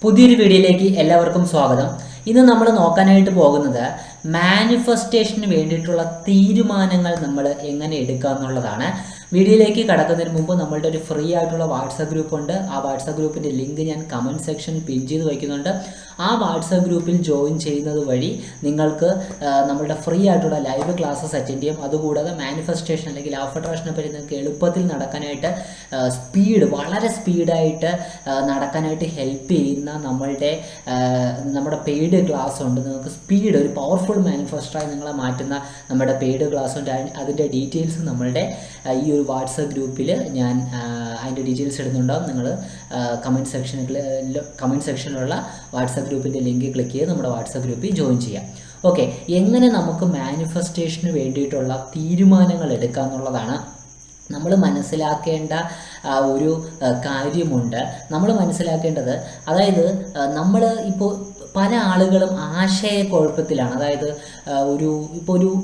പുതിയൊരു വീഡിയോയിലേക്ക് എല്ലാവർക്കും സ്വാഗതം. ഇന്ന് നമ്മൾ നോക്കാനായിട്ട് പോകുന്നത് മാനിഫെസ്റ്റേഷന് വേണ്ടിയിട്ടുള്ള തീരുമാനങ്ങൾ നമ്മൾ എങ്ങനെ എടുക്കുക എന്നുള്ളതാണ്. വീഡിയോയിലേക്ക് കടക്കുന്നതിന് മുമ്പ് നമ്മളുടെ ഒരു ഫ്രീ ആയിട്ടുള്ള വാട്സപ്പ് ഗ്രൂപ്പ് ഉണ്ട്. ആ വാട്സപ്പ് ഗ്രൂപ്പിൻ്റെ ലിങ്ക് ഞാൻ കമൻറ്റ് സെക്ഷനിൽ പിൻ ചെയ്ത് വയ്ക്കുന്നുണ്ട്. ആ വാട്സപ്പ് ഗ്രൂപ്പിൽ ജോയിൻ ചെയ്യുന്നത് വഴി നിങ്ങൾക്ക് നമ്മളുടെ ഫ്രീ ആയിട്ടുള്ള ലൈവ് ക്ലാസ്സസ് അറ്റൻഡ് ചെയ്യും. അതുകൂടാതെ മാനിഫെസ്റ്റേഷൻ അല്ലെങ്കിൽ ലോ ഓഫ് അട്രാക്ഷനെ പറ്റി നിങ്ങൾക്ക് എളുപ്പത്തിൽ നടക്കാനായിട്ട് വളരെ സ്പീഡായിട്ട് നടക്കാനായിട്ട് ഹെൽപ്പ് ചെയ്യുന്ന നമ്മുടെ പെയ്ഡ് ക്ലാസ് ഉണ്ട്. നിങ്ങൾക്ക് സ്പീഡ് ഒരു പവർഫുൾ മാനിഫെസ്റ്ററായി നിങ്ങളെ മാറ്റുന്ന നമ്മുടെ പെയ്ഡ് ക്ലാസ് ഉണ്ട്. അതിൻ്റെ ഡീറ്റെയിൽസ് നമ്മളുടെ ഈ ഒരു വാട്സപ്പ് ഗ്രൂപ്പിൽ ഞാൻ അതിൻ്റെ ഡീറ്റെയിൽസ് ഇടുന്നുണ്ടാവും. നിങ്ങൾ കമൻറ്റ് സെക്ഷനിലുള്ള വാട്സപ്പ് ഗ്രൂപ്പിൻ്റെ ലിങ്ക് ക്ലിക്ക് ചെയ്ത് നമ്മുടെ വാട്സപ്പ് ഗ്രൂപ്പിൽ ജോയിൻ ചെയ്യാം. ഓക്കെ, എങ്ങനെ നമുക്ക് മാനിഫെസ്റ്റേഷന് വേണ്ടിയിട്ടുള്ള തീരുമാനങ്ങൾ എടുക്കുക എന്നുള്ളതാണ് നമ്മൾ മനസ്സിലാക്കേണ്ട ഒരു കാര്യമുണ്ട്. നമ്മൾ മനസ്സിലാക്കേണ്ടത്, അതായത് നമ്മൾ ഇപ്പോൾ പല ആളുകളും ആശയക്കുഴപ്പത്തിലാണ്. അതായത്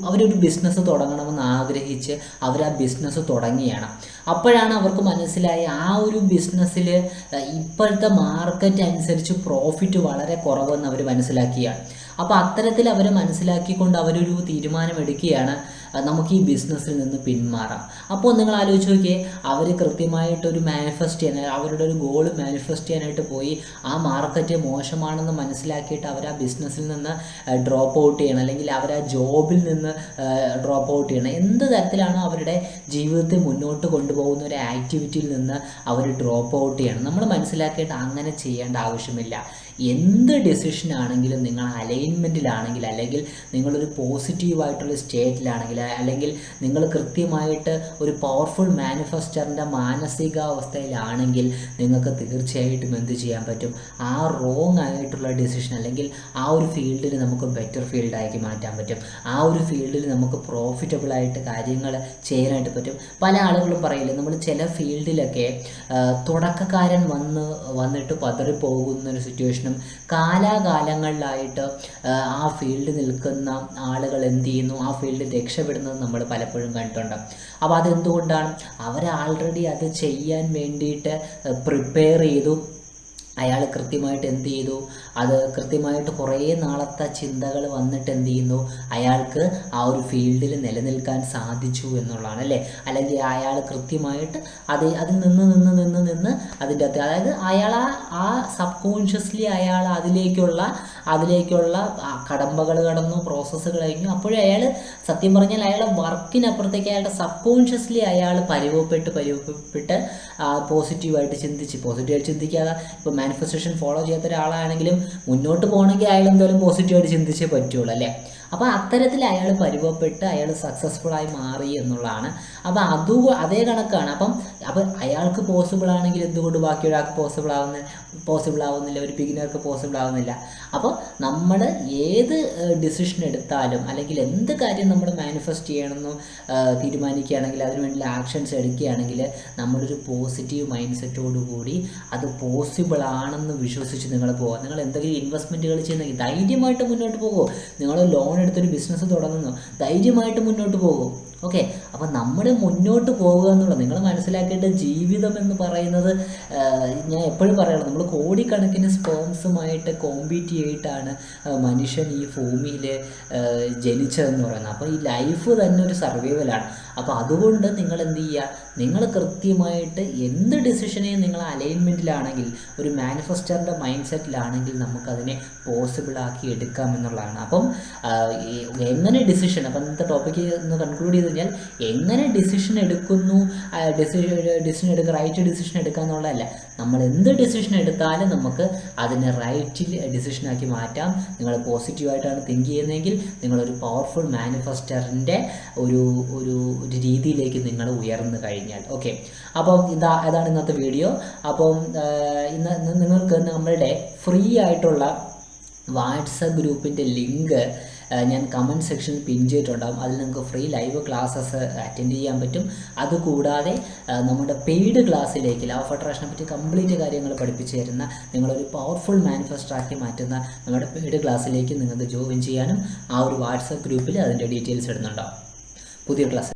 അവരൊരു ബിസിനസ് തുടങ്ങണമെന്ന് ആഗ്രഹിച്ച് അവർ ആ ബിസിനസ് തുടങ്ങിയാണ്. അപ്പോഴാണ് അവർക്ക് മനസ്സിലായി ആ ഒരു ബിസിനസ്സിൽ ഇപ്പോഴത്തെ മാർക്കറ്റ് അനുസരിച്ച് പ്രോഫിറ്റ് വളരെ കുറവെന്ന് അവർ മനസ്സിലാക്കിയാണ്. അപ്പോൾ അത്തരത്തിൽ അവർ മനസ്സിലാക്കിക്കൊണ്ട് അവരൊരു തീരുമാനമെടുക്കുകയാണ്, നമുക്ക് ഈ ബിസിനസ്സിൽ നിന്ന് പിന്മാറാം. അപ്പോൾ നിങ്ങൾ ആലോചിച്ച് നോക്കിയേ, അവർ കൃത്യമായിട്ടൊരു മാനിഫെസ്റ്റ് ചെയ്യാൻ, അവരുടെ ഒരു ഗോൾ മാനിഫെസ്റ്റ് ചെയ്യാനായിട്ട് പോയി ആ മാർക്കറ്റ് മോശമാണെന്ന് മനസ്സിലാക്കിയിട്ട് അവർ ആ ബിസിനസ്സിൽ നിന്ന് ഡ്രോപ്പ് ഔട്ട് ചെയ്യണം, അല്ലെങ്കിൽ അവർ ആ ജോബിൽ നിന്ന് ഡ്രോപ്പ് ഔട്ട് ചെയ്യണം. എന്ത് തരത്തിലാണോ അവരുടെ ജീവിതത്തെ മുന്നോട്ട് കൊണ്ടുപോകുന്ന ഒരു ആക്ടിവിറ്റിയിൽ നിന്ന് അവർ ഡ്രോപ്പ് ഔട്ട് ചെയ്യണം. നമ്മൾ മനസ്സിലാക്കിയിട്ട് അങ്ങനെ ചെയ്യേണ്ട ആവശ്യമില്ല. എന്ത് ഡെസിഷൻ ആണെങ്കിലും നിങ്ങൾ അലൈൻമെൻറ്റിലാണെങ്കിൽ, അല്ലെങ്കിൽ നിങ്ങളൊരു പോസിറ്റീവായിട്ടുള്ള സ്റ്റേറ്റിലാണെങ്കിൽ, അല്ലെങ്കിൽ നിങ്ങൾ കൃത്യമായിട്ട് ഒരു പവർഫുൾ മാനിഫെസ്റ്ററിൻ്റെ മാനസികാവസ്ഥയിലാണെങ്കിൽ നിങ്ങൾക്ക് തീർച്ചയായിട്ടും എന്ത് ചെയ്യാൻ പറ്റും, ആ റോങ് ആയിട്ടുള്ള ഡെസിഷൻ അല്ലെങ്കിൽ ആ ഒരു ഫീൽഡിൽ നമുക്ക് ബെറ്റർ ഫീൽഡാക്കി മാറ്റാൻ പറ്റും. ആ ഒരു ഫീൽഡിൽ നമുക്ക് പ്രോഫിറ്റബിളായിട്ട് കാര്യങ്ങൾ ചെയ്യാനായിട്ട് പറ്റും. പല ആളുകളും പറയില്ലേ, നമ്മൾ ചില ഫീൽഡിലൊക്കെ തുടക്കക്കാരൻ വന്നിട്ട് പതറിപ്പോകുന്നൊരു സിറ്റുവേഷൻ, കാലാകാലങ്ങളിലായിട്ട് ആ ഫീൽഡ് നിൽക്കുന്ന ആളുകൾ എന്ത് ചെയ്യുന്നു, ആ ഫീൽഡിൽ രക്ഷപ്പെടുന്നത് നമ്മൾ പലപ്പോഴും കണ്ടിട്ടുണ്ട്. അപ്പോൾ അതെന്തുകൊണ്ടാണ്? അവർ ആൾറെഡി അത് ചെയ്യാൻ വേണ്ടിയിട്ട് പ്രിപ്പയർ ചെയ്തു. അയാൾ കൃത്യമായിട്ട് എന്ത് ചെയ്തു, അത് കൃത്യമായിട്ട് കുറേ നാളത്തെ ചിന്തകൾ വന്നിട്ട് എന്ത് ചെയ്യുന്നു, അയാൾക്ക് ആ ഒരു ഫീൽഡിൽ നിലനിൽക്കാൻ സാധിച്ചു എന്നുള്ളതാണ് അല്ലേ. അല്ലെങ്കിൽ അയാൾ കൃത്യമായിട്ട് അതിൽ നിന്ന് അതിൻ്റെ അകത്ത്, അതായത് അയാൾ ആ സബ് കോൺഷ്യസ്ലി അയാൾ അതിലേക്കുള്ള കടമ്പകൾ കടന്നു, പ്രോസസ്സ് കഴിഞ്ഞു. അപ്പോഴും അയാൾ സത്യം പറഞ്ഞാൽ അയാളുടെ വർക്കിനപ്പുറത്തേക്ക് അയാളുടെ സബ് കോൺഷ്യസ്ലി അയാൾ പരിവപ്പെട്ട് പോസിറ്റീവായിട്ട് ചിന്തിക്കാതെ, ഇപ്പോൾ മാനിഫെസ്റ്റേഷൻ ഫോളോ ചെയ്യാത്ത ഒരാളാണെങ്കിലും മുന്നോട്ട് പോകണമെങ്കിൽ അയാൾ എന്തായാലും പോസിറ്റീവായിട്ട് ചിന്തിച്ചേ പറ്റുള്ളൂ അല്ലേ. അപ്പോൾ അത്തരത്തിൽ അയാൾ പരിവപ്പെട്ട് അയാൾ സക്സസ്ഫുള്ളായി മാറി എന്നുള്ളതാണ്. അപ്പോൾ അതേ കണക്കാണ്. അപ്പം അയാൾക്ക് പോസിബിൾ ആണെങ്കിൽ എന്തുകൊണ്ട് ബാക്കി ഒരാൾക്ക് പോസിബിൾ ആവുന്നില്ല, ഒരു ബിഗിനർക്ക് പോസിബിൾ ആവുന്നില്ല. അപ്പോൾ നമ്മൾ ഏത് ഡിസിഷൻ എടുത്താലും, അല്ലെങ്കിൽ എന്ത് കാര്യം നമ്മൾ മാനിഫെസ്റ്റ് ചെയ്യണമെന്ന് തീരുമാനിക്കുകയാണെങ്കിൽ, അതിനുവേണ്ടി ആക്ഷൻസ് എടുക്കുകയാണെങ്കിൽ, നമ്മളൊരു പോസിറ്റീവ് മൈൻഡ് സെറ്റോടു കൂടി അത് പോസിബിൾ ആണെന്ന് വിശ്വസിച്ച് നിങ്ങൾ പോകുക. നിങ്ങൾ എന്തെങ്കിലും ഇൻവെസ്റ്റ്മെൻറ്റുകൾ ചെയ്യുന്നെങ്കിൽ ധൈര്യമായിട്ട് മുന്നോട്ട് പോകുമോ. നിങ്ങൾ ലോൺ എടുത്തൊരു ബിസിനസ് തുടങ്ങുന്നു, ധൈര്യമായിട്ട് മുന്നോട്ട് പോകും. ഓക്കെ, അപ്പോൾ നമ്മൾ മുന്നോട്ട് പോകുക എന്നുള്ളത് നിങ്ങൾ മനസ്സിലാക്കേണ്ട. ജീവിതം എന്ന് പറയുന്നത്, ഞാൻ എപ്പോഴും പറയുള്ളൂ, നമ്മൾ കോടിക്കണക്കിന് സ്പേംസുമായിട്ട് കോമ്പീറ്റ് ചെയ്തിട്ടാണ് മനുഷ്യൻ ഈ ഭൂമിയിൽ ജനിച്ചതെന്ന് പറയുന്നത്. അപ്പോൾ ഈ ലൈഫ് തന്നെ ഒരു സർവൈവലാണ്. അപ്പോൾ അതുകൊണ്ട് നിങ്ങൾ എന്ത് ചെയ്യുക, നിങ്ങൾ കൃത്യമായിട്ട് എന്ത് ഡിസിഷനെയും നിങ്ങൾ അലൈൻമെൻറ്റിലാണെങ്കിൽ, ഒരു മാനിഫെസ്റ്ററിൻ്റെ മൈൻഡ് സെറ്റിലാണെങ്കിൽ നമുക്കതിനെ പോസിബിളാക്കി എടുക്കാമെന്നുള്ളതാണ്. അപ്പം എങ്ങനെ ഡിസിഷൻ, അപ്പം ഇന്നത്തെ ടോപ്പിക്ക് ഒന്ന് കൺക്ലൂഡ് ചെയ്ത് കഴിഞ്ഞാൽ, എങ്ങനെ ഡിസിഷൻ എടുക്കുന്നു, റൈറ്റ് ഡിസിഷൻ എടുക്കുക എന്നുള്ളതല്ല, നമ്മൾ എന്ത് ഡിസിഷൻ എടുത്താലും നമുക്ക് അതിനെ റൈറ്റ് ഡിസിഷനാക്കി മാറ്റാം. നിങ്ങൾ പോസിറ്റീവായിട്ടാണ് തിങ്ക് ചെയ്യുന്നതെങ്കിൽ നിങ്ങളൊരു പവർഫുൾ മാനിഫെസ്റ്ററിൻ്റെ ഒരു രീതിയിലേക്ക് നിങ്ങൾ ഉയർന്നു കഴിഞ്ഞാൽ. ഓക്കെ, അപ്പം അതാണ് ഇന്നത്തെ വീഡിയോ. അപ്പം ഇന്ന് നിങ്ങൾക്ക് നമ്മളുടെ ഫ്രീ ആയിട്ടുള്ള വാട്സപ്പ് ഗ്രൂപ്പിൻ്റെ ലിങ്ക് ഞാൻ കമൻറ്റ് സെക്ഷനിൽ പിൻ ചെയ്തിട്ടുണ്ടാകും. അതിൽ നിങ്ങൾക്ക് ഫ്രീ ലൈവ് ക്ലാസ്സസ് അറ്റൻഡ് ചെയ്യാൻ പറ്റും. അതുകൂടാതെ നമ്മുടെ പെയ്ഡ് ക്ലാസ്സിലേക്ക് ലോ ഓഫ് അട്രാക്ഷനെ പറ്റി കംപ്ലീറ്റ് കാര്യങ്ങൾ പഠിപ്പിച്ചു തരുന്ന, നിങ്ങളൊരു പവർഫുൾ മാനിഫെസ്റ്ററാക്കി മാറ്റുന്ന നമ്മുടെ പെയ്ഡ് ക്ലാസ്സിലേക്ക് നിങ്ങൾക്ക് ജോയിൻ ചെയ്യാനും ആ ഒരു വാട്സപ്പ് ഗ്രൂപ്പിൽ അതിൻ്റെ ഡീറ്റെയിൽസ് ഇടുന്നുണ്ടാകും. പുതിയ ക്ലാസ്